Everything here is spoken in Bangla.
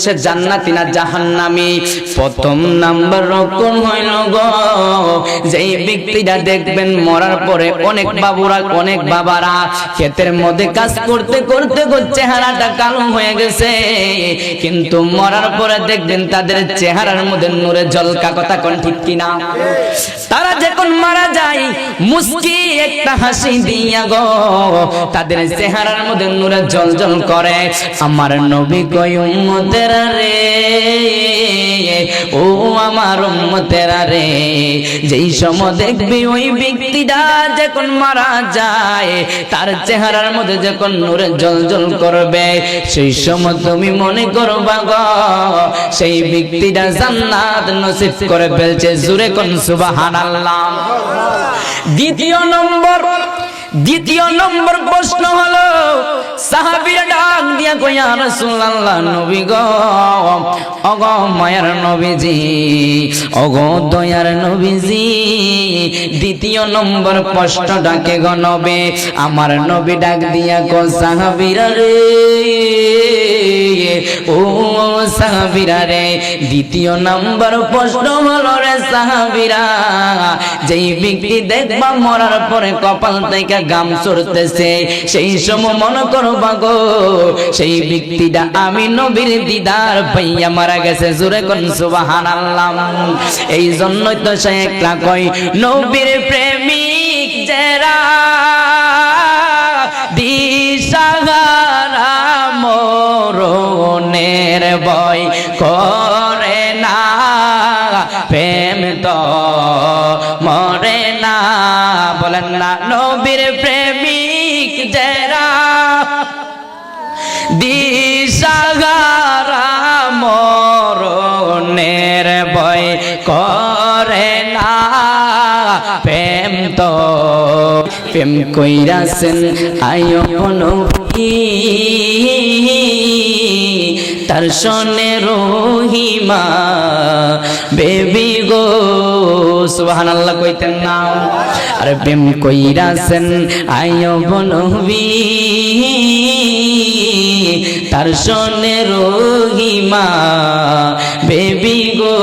সে জান্নাতি না জাহান্নামী? প্রথম নাম্বার রকম হইল গো, যেই ব্যক্তিটা দেখবেন মরার পরে অনেক বাবুরা অনেক বাবারা ক্ষেতের মধ্যে কাজ করতে করতে চেহারাটা কালো হয়ে গেছে, কিন্তু মরার পরে দেখবেন তাদের চেহারার মধ্যে নূরে ঝলকা। কথা কোন ঠিক কিনা? তারা যখন মারা যায় মুস্কি একটা হাসি দিয়া গো তাদের চেহারার মধ্যে নূরে জ্বলজ্বল করে। আমার নবী কয় উম্মতেরা রে, ও আমার উম্মতেরা রে, যেই সময় দেখবি ওই ব্যক্তিটা যখন মারা যায় তার চেহারার মধ্যে যখন নূরে জ্বলজ্বল করবে, সেই সময় তুমি মনে করবা গো সেই ব্যক্তিটা জান্নাত নসিব করে ফেলছে। জোরে কোন সুবহানাল্লাহ। দ্বিতীয় নম্বর প্রশ্ন হলো, সাহাবীরা ডাক দিয়া কই ইয়া রাসূলুল্লাহ, নবী গো, ওগো মায়ার নবীজি, ওগো দয়ার নবীজি, দ্বিতীয় নম্বর প্রশ্ন ডাকে গো নবী। আমার নবী ডাক দিয়া কো সাহাবীরা রে, ও সাহাবীরা রে, দ্বিতীয় নম্বর প্রশ্ন হলো রে সাহাবীরা, যেই ব্যক্তি দেখবা মরার পরে কপাল থেকে গাম চড়তেছে, সেই সময় মনে করবা গো সেই ব্যক্তিটা আমি নবীর দিদার পাইয়া মারা গেছে। জোরে কোন সুবহানাল্লাহ। এই জন্যই তো সে একলা কই নবীর প্রেমিক যারা দিশাহারা মরণের ভয় করে না, প্রেম তো মরে না। বলেন না, নবীর প্রেমিক যারা দিশাহারা মরণের ভয় করে না, প্রেম তো প্রেম কইরাছেন আয়ো নবী, তার সনে রহিমা বেবি গো। সুবহানাল্লাহ কইতেন না? আরে প্রেম কইরাছেন আয়ো নবী, তার সনে রহিমা বেবি গো।